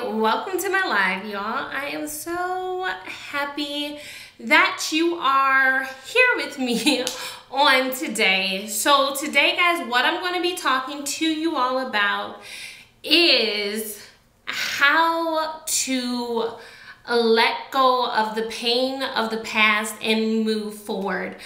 Welcome to my live, y'all. I am so happy that you are here with me on today. So today, guys, what I'm going to be talking to you all about is how to let go of the pain of the past and move forward.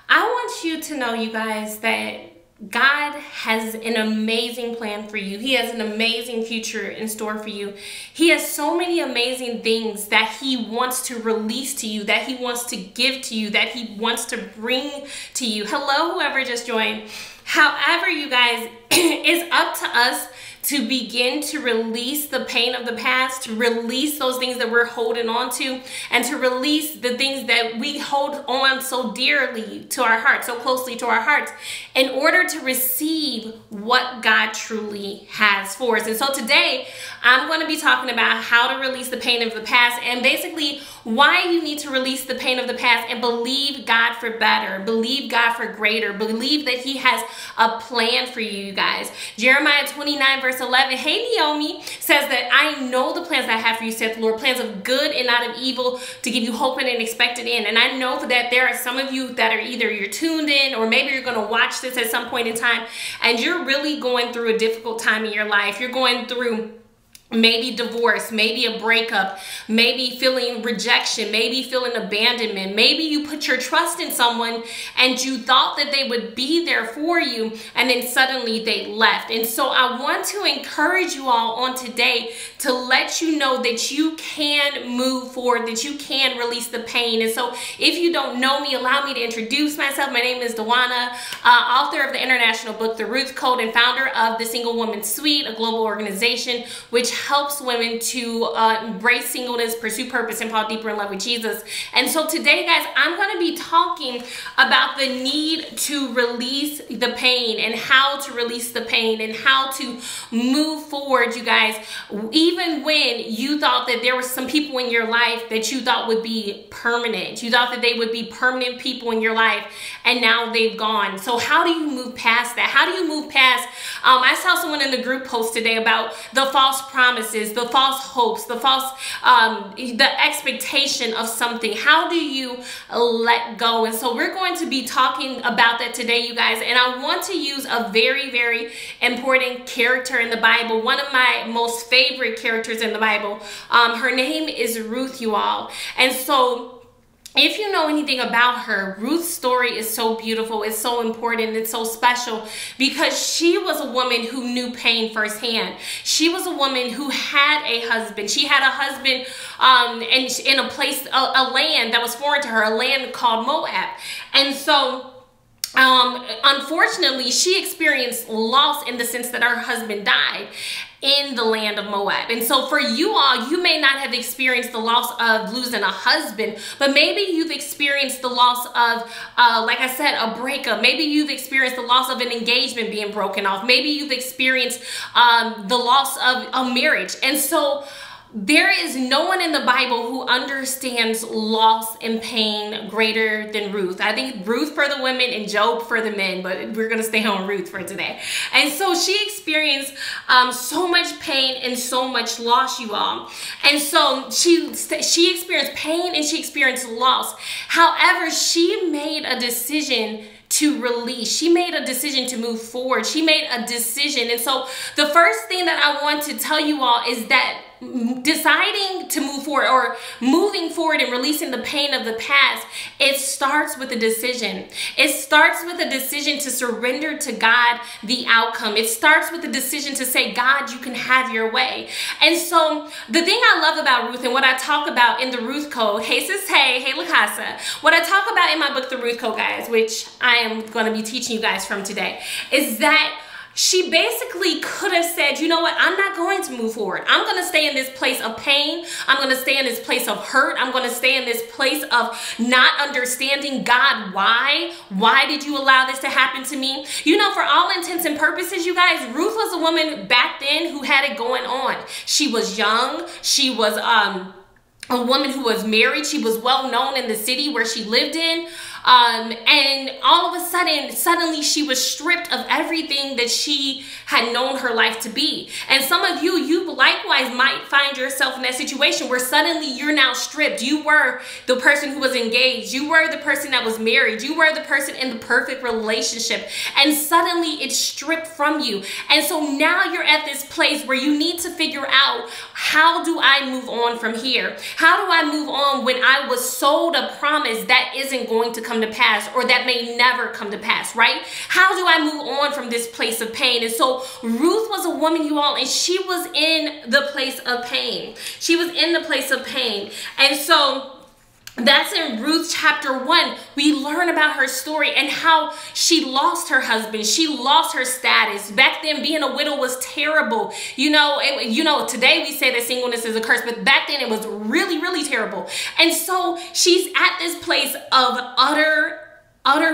I want you to know, you guys, that God has an amazing plan for you. He has an amazing future in store for you. He has so many amazing things that he wants to release to you, that he wants to give to you, that he wants to bring to you. Hello, whoever just joined. However, you guys, it's up to us to begin to release the pain of the past, to release those things that we're holding on to, and to release the things that we hold on so dearly to our hearts, so closely to our hearts, in order to receive what God truly has for us. And so today, I'm going to be talking about how to release the pain of the past and basically why you need to release the pain of the past and believe God for better, believe God for greater, believe that he has a plan for you, you guys. Jeremiah 29 verse 11, hey Naomi, says that I know the plans that I have for you, saith the Lord, plans of good and not of evil, to give you hope and an expected end. And I know that there are some of you that are either you're tuned in or maybe you're going to watch this at some point in time and you're really going through a difficult time in your life. You're going through maybe divorce, maybe a breakup, maybe feeling rejection, maybe feeling abandonment. Maybe you put your trust in someone and you thought that they would be there for you and then suddenly they left. And so I want to encourage you all on today to let you know that you can move forward, that you can release the pain. And so if you don't know me, allow me to introduce myself. My name is Dawana, author of the international book, The Ruth Code, and founder of the Single Woman Suite, a global organization which helps women to embrace singleness, pursue purpose, and fall deeper in love with Jesus. And so today, guys, I'm going to be talking about the need to release the pain and how to release the pain and how to move forward, you guys, even when you thought that there were some people in your life that you thought would be permanent. You thought that they would be permanent people in your life, and now they've gone. So how do you move past that? How do you move past, I saw someone in the group post today about the false promises, the false hopes, the false, the expectation of something. How do you let go? And so we're going to be talking about that today, you guys. And I want to use a very, very important character in the Bible. One of my most favorite characters in the Bible. Her name is Ruth, you all. And so if you know anything about her, Ruth's story is so beautiful, it's so important, it's so special because she was a woman who knew pain firsthand. She was a woman who had a husband. She had a husband and in a place, a land that was foreign to her, a land called Moab. And so unfortunately, she experienced loss in the sense that her husband died in the land of Moab. And so for you all, you may not have experienced the loss of losing a husband, but maybe you've experienced the loss of, like I said, a breakup. Maybe you've experienced the loss of an engagement being broken off. Maybe you've experienced the loss of a marriage. And so there is no one in the Bible who understands loss and pain greater than Ruth. I think Ruth for the women and Job for the men, but we're going to stay on Ruth for today. And so she experienced so much pain and so much loss, you all. And so she experienced pain and she experienced loss. However, she made a decision to release. She made a decision to move forward. She made a decision. And so the first thing that I want to tell you all is that deciding to move forward or moving forward and releasing the pain of the past, it starts with a decision. It starts with a decision to surrender to God the outcome. It starts with a decision to say, God, you can have your way. And so the thing I love about Ruth and what I talk about in the Ruth Code, hey sis, hey LaCasa, what I talk about in my book, The Ruth Code, guys, which I am going to be teaching you guys from today, is that she basically could have said, you know what, I'm not going to move forward. I'm going to stay in this place of pain. I'm going to stay in this place of hurt. I'm going to stay in this place of not understanding God. Why? Why did you allow this to happen to me? You know, for all intents and purposes, you guys, Ruth was a woman back then who had it going on. She was young. She was a woman who was married. She was well known in the city where she lived in. And all of a sudden, suddenly she was stripped of everything that she had known her life to be. And some of you likewise might find yourself in that situation where suddenly you're now stripped. You were the person who was engaged. You were the person that was married. You were the person in the perfect relationship. And suddenly it's stripped from you. And so now you're at this place where you need to figure out, how do I move on from here? How do I move on when I was sold a promise that isn't going to come to pass, or that may never come to pass, right? How do I move on from this place of pain? And so Ruth was a woman, you all, and she was in the place of pain. She was in the place of pain. And so that's in Ruth chapter 1. We learn about her story and how she lost her husband. She lost her status. Back then, being a widow was terrible. Today we say that singleness is a curse, but back then it was really, really terrible. And so she's at this place of utter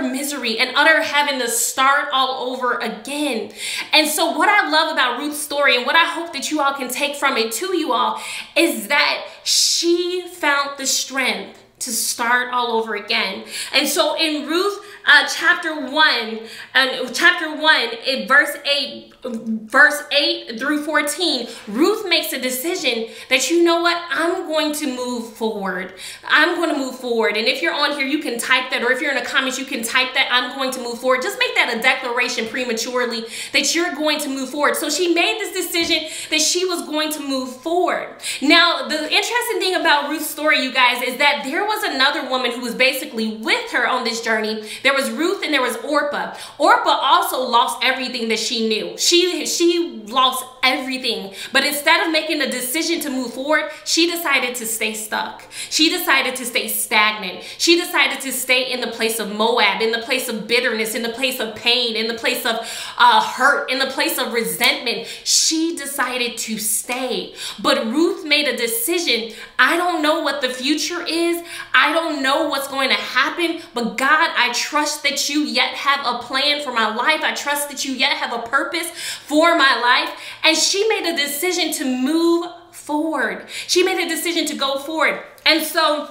misery and utter having to start all over again. And so what I love about Ruth's story, and what I hope that you all can take from it to you all, is that she found the strength to start all over again. And so in Ruth chapter 1, in verse 8 through 14, Ruth makes a decision that, you know what, I'm going to move forward. I'm going to move forward. And if you're on here, you can type that, or if you're in the comments, you can type that, I'm going to move forward. Just make that a declaration prematurely that you're going to move forward. So she made this decision that she was going to move forward. Now, the interesting thing about Ruth's story, you guys, is that there was another woman who was basically with her on this journey. There was Ruth and there was Orpah. Orpah also lost everything that she knew. She lost everything. But instead of making a decision to move forward, she decided to stay stuck. She decided to stay stagnant. She decided to stay in the place of Moab, in the place of bitterness, in the place of pain, in the place of hurt, in the place of resentment. She decided to stay. But Ruth made a decision. I don't know what the future is. I don't know what's going to happen, but God, I trust that you yet have a plan for my life. I trust that you yet have a purpose for my life. And she made a decision to move forward. She made a decision to go forward. And so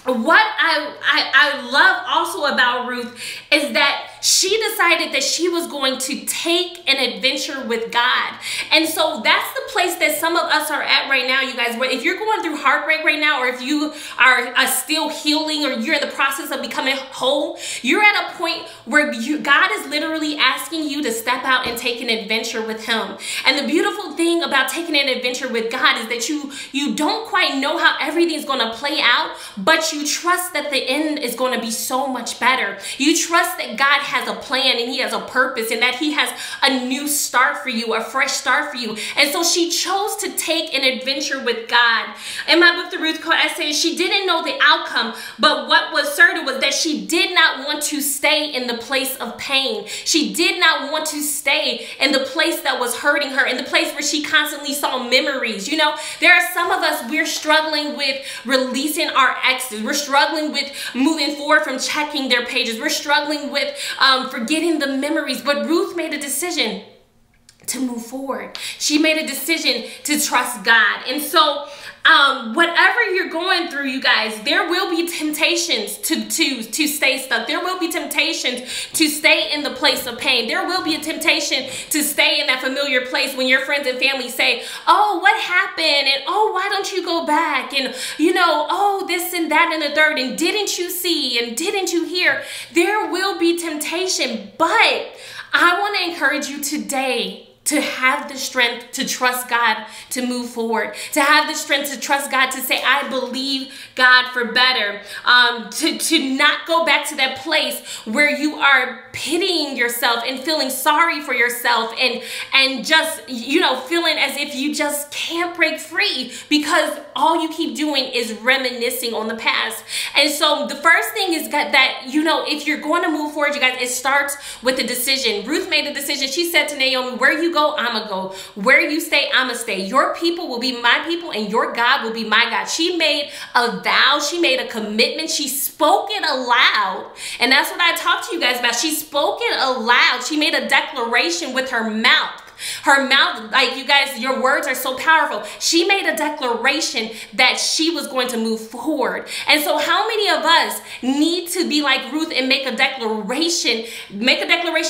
what I love also about Ruth is that she decided that she was going to take an adventure with God. And so that's the place that some of us are at right now, you guys. Where if you're going through heartbreak right now, or if you are still healing, or you're in the process of becoming whole, you're at a point where God is literally asking you to step out and take an adventure with him. And the beautiful thing about taking an adventure with God is that you don't quite know how everything's going to play out, but you trust that the end is going to be so much better. You trust that God has a plan and he has a purpose, and that he has a new start for you, a fresh start for you. And so she chose to take an adventure with God. In my book, The Ruth Code, I say she didn't know the outcome, but what was certain was that she did not want to stay in the place of pain. She did not want to stay in the place that was hurting her, in the place where she constantly saw memories. You know, there are some of us, we're struggling with releasing our exes. We're struggling with moving forward from checking their pages. We're struggling with forgetting the memories. But Ruth made a decision to move forward. She made a decision to trust God. And so whatever you're going through, you guys, there will be temptations to stay stuck. There will be temptations to stay in the place of pain. There will be a temptation to stay in that familiar place when your friends and family say, oh, what happened? And oh, why don't you go back? And you know, oh, this and that and the third, and didn't you see and didn't you hear? There will be temptation, but I want to encourage you today to have the strength to trust God to move forward, to have the strength to trust God to say, I believe God for better, to not go back to that place where you are pitying yourself and feeling sorry for yourself and just, you know, feeling as if you just can't break free because all you keep doing is reminiscing on the past. And so the first thing is that, you know, if you're going to move forward, you guys, it starts with a decision. Ruth made a decision. She said to Naomi, where you go, I'ma go. Where you stay, I'ma stay. Your people will be my people and your God will be my God. She made a vow. She made a commitment. She spoke it aloud. And that's what I talked to you guys about. She spoke it aloud. She made a declaration with her mouth. Her mouth, like, you guys, your words are so powerful. She made a declaration that she was going to move forward. And so how many of us need to be like Ruth and make a declaration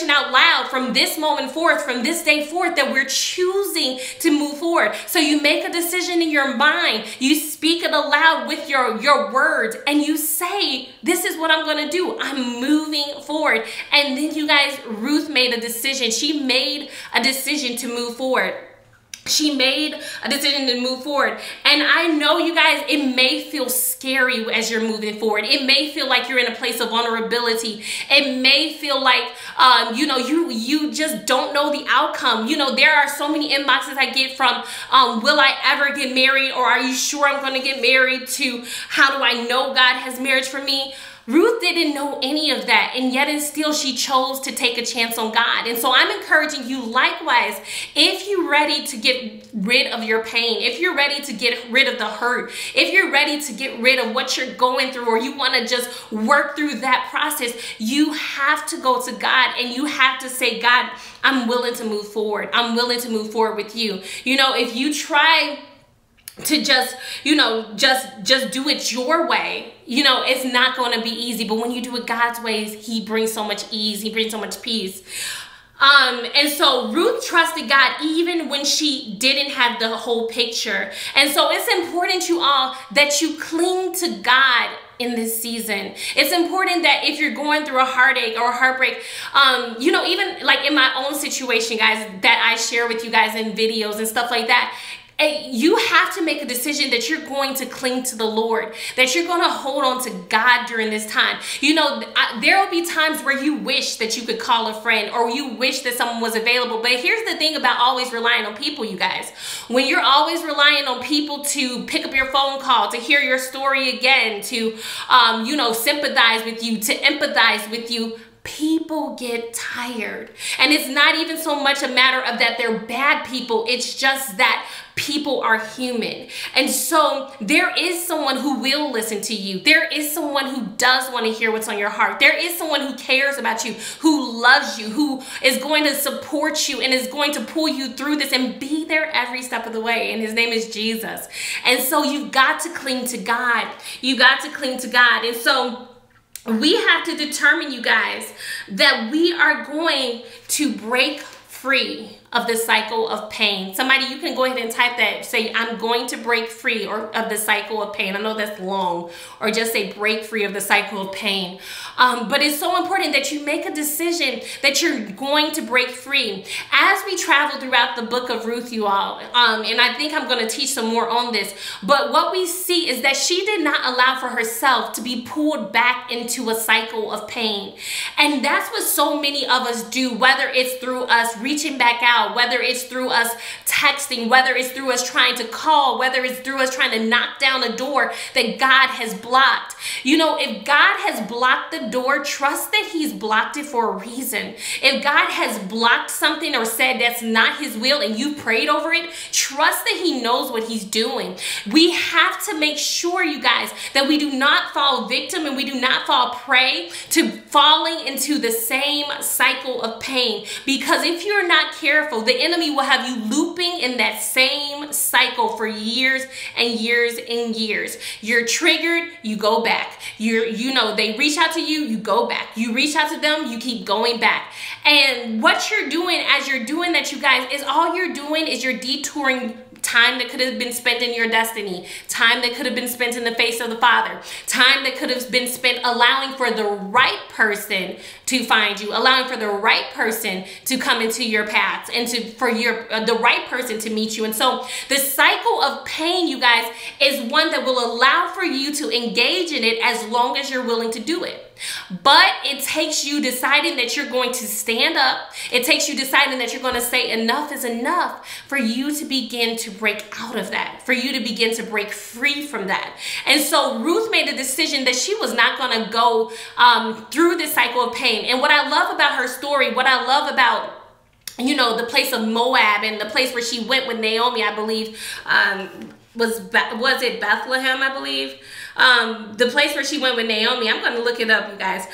out loud from this moment forth, from this day forth, that we're choosing to move forward? So you make a decision in your mind, you speak it aloud with your words, and you say, this is what I'm going to do. I'm moving forward. And then, you guys, Ruth made a decision. She made a decision to move forward. She made a decision to move forward. And I know, you guys, it may feel scary as you're moving forward. It may feel like you're in a place of vulnerability. It may feel like, you just don't know the outcome. You know, there are so many inboxes I get from, will I ever get married? Or are you sure I'm going to get married? To how do I know God has marriage for me? Ruth didn't know any of that, and yet and still she chose to take a chance on God. And so I'm encouraging you likewise, if you're ready to get rid of your pain, if you're ready to get rid of the hurt, if you're ready to get rid of what you're going through, or you want to just work through that process, you have to go to God and you have to say, God, I'm willing to move forward. I'm willing to move forward with you. You know, if you try to just do it your way, it's not going to be easy. But when you do it God's ways, he brings so much ease. He brings so much peace. And so Ruth trusted God even when she didn't have the whole picture. And so it's important, you all, that you cling to God in this season. It's important that if you're going through a heartache or a heartbreak, even like in my own situation, guys, that I share with you guys in videos and stuff like that, you have to make a decision that you're going to cling to the Lord, that you're going to hold on to God during this time. There will be times where you wish that you could call a friend, or you wish that someone was available. But here's the thing about always relying on people, you guys. When you're always relying on people to pick up your phone call, to hear your story again, to, sympathize with you, to empathize with you, people get tired. And it's not even so much a matter of that they're bad people. It's just that people are human. And so there is someone who will listen to you. There is someone who does want to hear what's on your heart. There is someone who cares about you, who loves you, who is going to support you and is going to pull you through this and be there every step of the way. And his name is Jesus. And so you've got to cling to God. You got to cling to God. And so we have to determine, you guys, that we are going to break free of the cycle of pain. Somebody, you can go ahead and type that. Say, I'm going to break free of the cycle of pain. I know that's long. Or just say break free of the cycle of pain. But it's so important that you make a decision that you're going to break free. As we travel throughout the book of Ruth, you all, and I think I'm going to teach some more on this, but what we see is that she did not allow for herself to be pulled back into a cycle of pain. And that's what so many of us do, whether it's through us reaching back out, whether it's through us texting, whether it's through us trying to call, whether it's through us trying to knock down a door that God has blocked. If God has blocked the door, trust that he's blocked it for a reason. If God has blocked something or said that's not his will and you prayed over it, trust that he knows what he's doing. We have to make sure, you guys, that we do not fall victim and we do not fall prey to falling into the same cycle of pain. Because if you're not careful, the enemy will have you looping in that same cycle for years and years and years. You're triggered, you go back. They reach out to you, you go back. You reach out to them, you keep going back. And what you're doing as you're doing that, you guys, is all you're doing is you're detouring time that could have been spent in your destiny, time that could have been spent in the face of the Father, time that could have been spent allowing for the right person to find you, allowing for the right person to come into your paths, and for the right person to meet you. And so the cycle of pain, you guys, is one that will allow for you to engage in it as long as you're willing to do it. But it takes you deciding that you're going to stand up. It takes you deciding that you're going to say enough is enough for you to begin to break out of that, for you to begin to break free from that. And so Ruth made a decision that she was not going to go through this cycle of pain. And what I love about her story, what I love about you know, the place of Moab and the place where she went with Naomi, I believe, was it Bethlehem, I believe? The place where she went with Naomi, I'm going to look it up, you guys.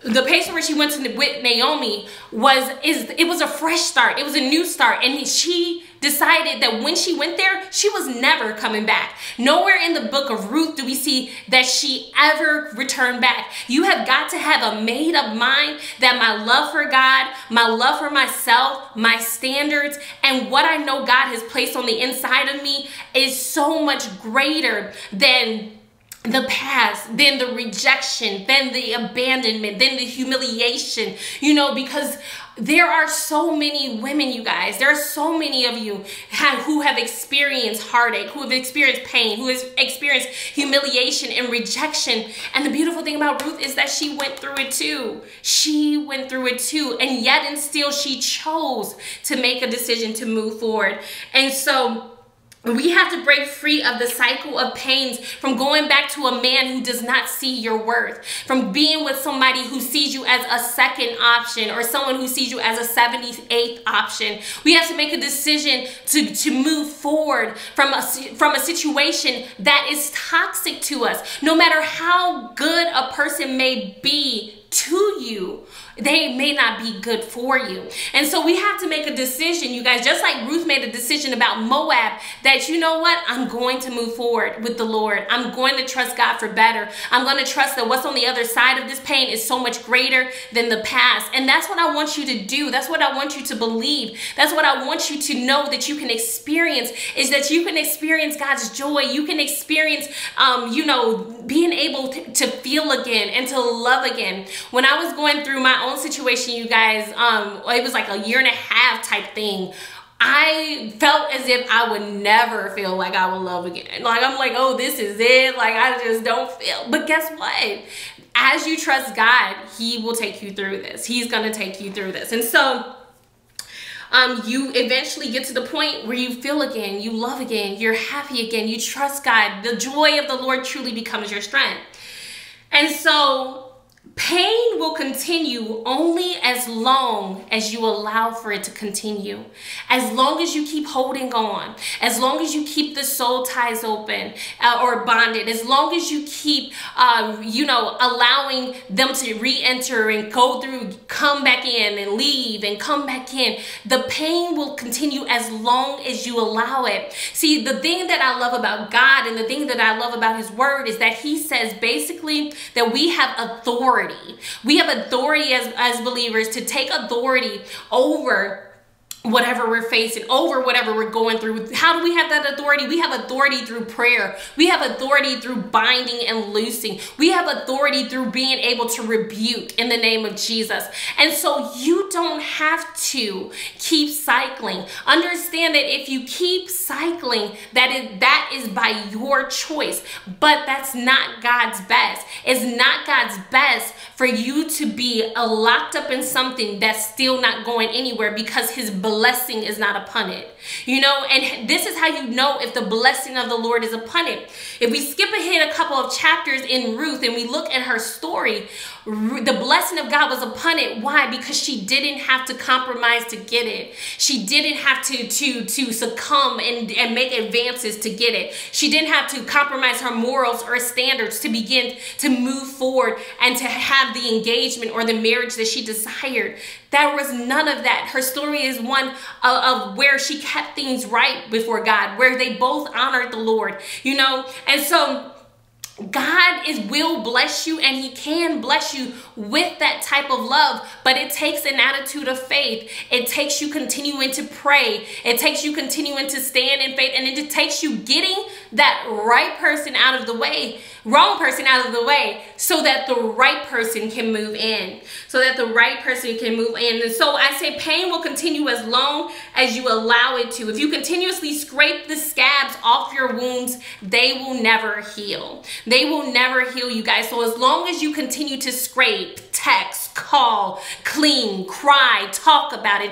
The place where she went with Naomi it was a fresh start. It was a new start. And she decided that when she went there, she was never coming back. Nowhere in the book of Ruth do we see that she ever returned back. You have got to have a made up mind that my love for God, my love for myself, my standards, and what I know God has placed on the inside of me is so much greater than the past, then the rejection, then the abandonment, then the humiliation, you know, because there are so many women, you guys, there are so many of you who have experienced heartache, who have experienced pain, who has experienced humiliation and rejection. And the beautiful thing about Ruth is that she went through it too. She went through it too. And yet and still she chose to make a decision to move forward. And so we have to break free of the cycle of pains, from going back to a man who does not see your worth, from being with somebody who sees you as a second option or someone who sees you as a 78th option. We have to make a decision to move forward from a situation that is toxic to us. No matter how good a person may be to you, they may not be good for you. And so we have to make a decision, you guys, just like Ruth made a decision about Moab, that you know what, I'm going to move forward with the Lord. I'm going to trust God for better. I'm going to trust that what's on the other side of this pain is so much greater than the past. And that's what I want you to do. That's what I want you to believe. That's what I want you to know that you can experience, is that you can experience God's joy. You can experience, you know, being able to feel again and to love again. When I was going through my own situation, you guys, it was like a 1.5 year type thing. I felt as if I would never feel like I would love again. Like, I'm like, oh, this is it. Like, I just don't feel. But guess what? As you trust God, He will take you through this. He's going to take you through this. And so you eventually get to the point where you feel again, you love again, you're happy again, you trust God. The joy of the Lord truly becomes your strength. And so pain will continue only as long as you allow for it to continue. As long as you keep holding on, as long as you keep the soul ties open or bonded, as long as you keep, you know, allowing them to re-enter and go through, come back in and leave and come back in, the pain will continue as long as you allow it. See, the thing that I love about God and the thing that I love about His word is that He says basically that we have authority. We have authority as believers to take authority over whatever we're facing, over whatever we're going through. How do we have that authority? We have authority through prayer. We have authority through binding and loosing. We have authority through being able to rebuke in the name of Jesus. And so you don't have to keep cycling. Understand that if you keep cycling, that is by your choice, but that's not God's best. It's not God's best for you to be locked up in something that's still not going anywhere, because His blessing is not upon it. You know, and this is how you know if the blessing of the Lord is upon it. If we skip ahead a couple of chapters in Ruth and we look at her story, the blessing of God was upon it. Why? Because she didn't have to compromise to get it. She didn't have to succumb and make advances to get it. She didn't have to compromise her morals or standards to begin to move forward and to have the engagement or the marriage that she desired. There was none of that. Her story is one of where she kept things right before God, where they both honored the Lord, you know. And so God will bless you, and He can bless you with that type of love, but it takes an attitude of faith. It takes you continuing to pray. It takes you continuing to stand in faith, and it takes you getting that right person out of the way, wrong person out of the way, so that the right person can move in. So that the right person can move in. And so I say pain will continue as long as you allow it to. If you continuously scrape the scabs off your wounds, they will never heal. They will never heal, you guys. So as long as you continue to scrape, text, call, clean, cry, talk about it,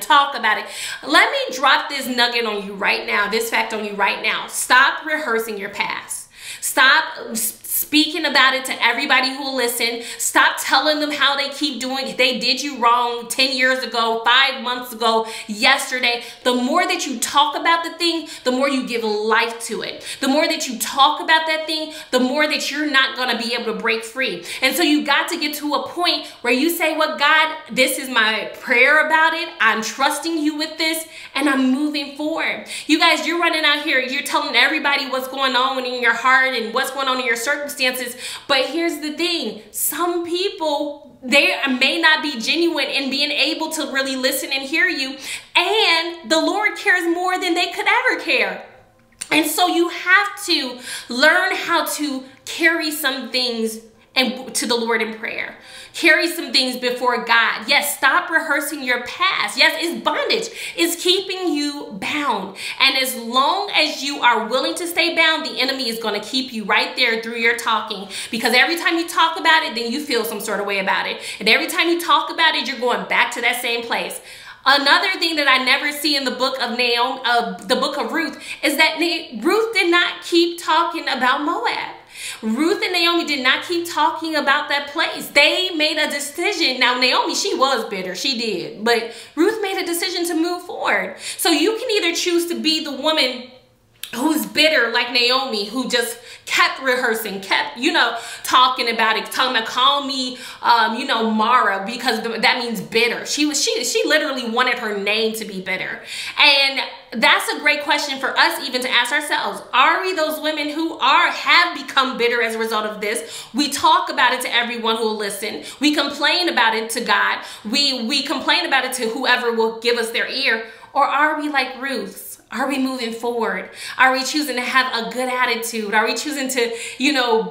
let me drop this nugget on you right now, this fact on you right now. Stop rehearsing your past. Stop speaking about it to everybody who will listen. Stop telling them how they keep doing it. They did you wrong 10 years ago, 5 months ago, yesterday. The more that you talk about the thing, the more you give life to it. The more that you talk about that thing, the more that you're not going to be able to break free. And so you got to get to a point where you say, well, God, this is my prayer about it. I'm trusting you with this, and I'm moving forward. You guys, you're running out here. You're telling everybody what's going on in your heart and what's going on in your circumstances. But here's the thing. Some people, they may not be genuine in being able to really listen and hear you. And the Lord cares more than they could ever care. And so you have to learn how to carry some things and to the Lord in prayer. Carry some things before God. Yes, stop rehearsing your past. Yes, it's bondage. It's keeping you bound. And as long as you are willing to stay bound, the enemy is going to keep you right there through your talking. Because every time you talk about it, then you feel some sort of way about it. And every time you talk about it, you're going back to that same place. Another thing that I never see in the book of Naomi, the book of Ruth, is that Ruth did not keep talking about Moab. Ruth and Naomi did not keep talking about that place. They made a decision. Now, Naomi, she was bitter. She did. But Ruth made a decision to move forward. So you can either choose to be the woman who's bitter like Naomi, who just kept rehearsing, kept, talking about it, talking about, call me, Mara, because that means bitter. She literally wanted her name to be bitter. And that's a great question for us even to ask ourselves. Are we those women who have become bitter as a result of this? We talk about it to everyone who will listen. We complain about it to God. We complain about it to whoever will give us their ear. Or are we like Ruth? Are we moving forward? Are we choosing to have a good attitude? Are we choosing to,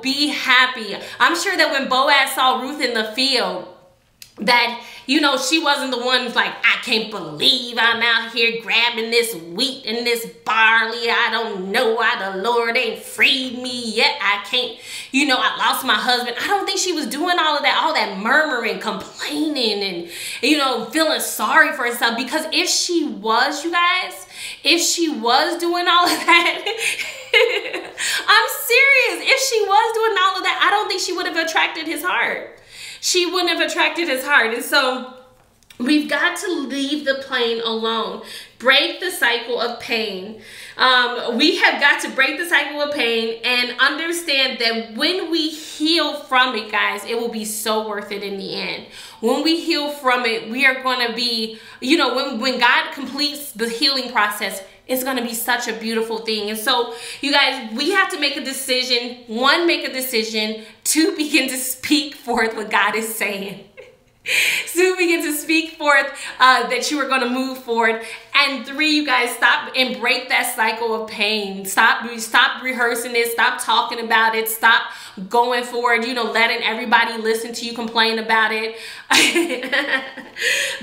be happy? I'm sure that when Boaz saw Ruth in the field, that, she wasn't the one who's like, I can't believe I'm out here grabbing this wheat and this barley. I don't know why the Lord ain't freed me yet. I can't, I lost my husband. I don't think she was doing all that murmuring, complaining, and, feeling sorry for herself. Because if she was, you guys, if she was doing all of that, I'm serious. If she was doing all of that, I don't think she would have attracted his heart. She wouldn't have attracted his heart. And so we've got to leave the pain alone. Break the cycle of pain. We have got to break the cycle of pain and understand that when we heal from it, guys, it will be so worth it in the end. When we heal from it, we are going to be, when God completes the healing process, it's going to be such a beautiful thing. And so, you guys, we have to make a decision. 1, make a decision. 2, begin to speak forth what God is saying. 2, begin to speak forth that you are going to move forward. And 3, you guys, stop and break that cycle of pain. Stop rehearsing it. Stop talking about it. Stop going forward, letting everybody listen to you complain about it.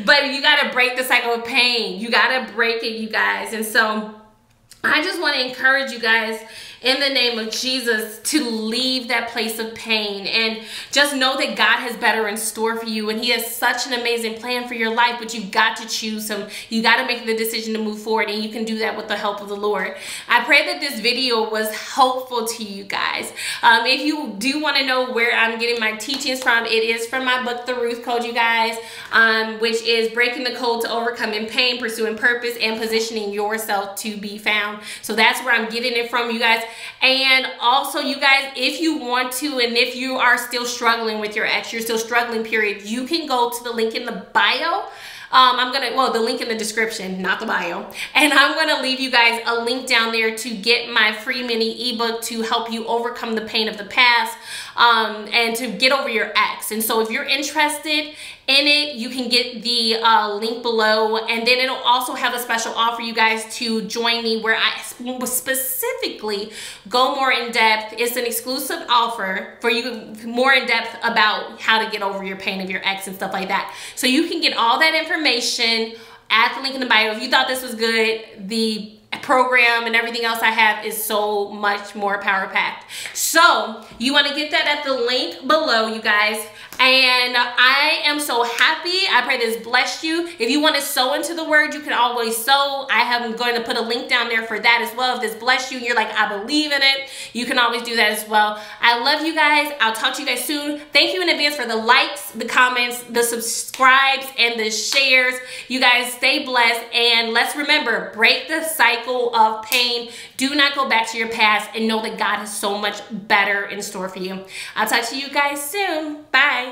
But you got to break the cycle of pain. You got to break it, you guys. And so I just want to encourage you guys in the name of Jesus to leave that place of pain and just know that God has better in store for you, and he has such an amazing plan for your life, but you've got to choose him. You got to make the decision to move forward, and you can do that with the help of the Lord. I pray that this video was helpful to you guys. If you do want to know where I'm getting my teachings from, it is from my book, The Ruth Code, you guys, which is breaking the code to overcoming pain, pursuing purpose, and positioning yourself to be found. So that's where I'm getting it from, you guys. And also, you guys, if you want to, and if you are still struggling with your ex, you're still struggling, period, you can go to the link in the bio. The link in the description, not the bio. And I'm gonna leave you guys a link down there to get my free mini ebook to help you overcome the pain of the past, and to get over your ex. And so if you're interested in it, you can get the link below, and then it'll also have a special offer, you guys, to join me where I specifically go more in depth. It's an exclusive offer for you, more in depth about how to get over your pain of your ex and stuff like that. So you can get all that information at the link in the bio. If you thought this was good, the program and everything else I have is so much more power packed. So you want to get that at the link below, you guys. And I am so happy. I pray this blessed you. If you want to sow into the word, you can always sow. I am going to put a link down there for that as well. If this blessed you and you're like, I believe in it, you can always do that as well. I love you guys. I'll talk to you guys soon. Thank you in advance for the likes, the comments, the subscribes, and the shares. You guys stay blessed. And let's remember, break the cycle of pain. Do not go back to your past, and know that God has so much better in store for you. I'll talk to you guys soon. Bye.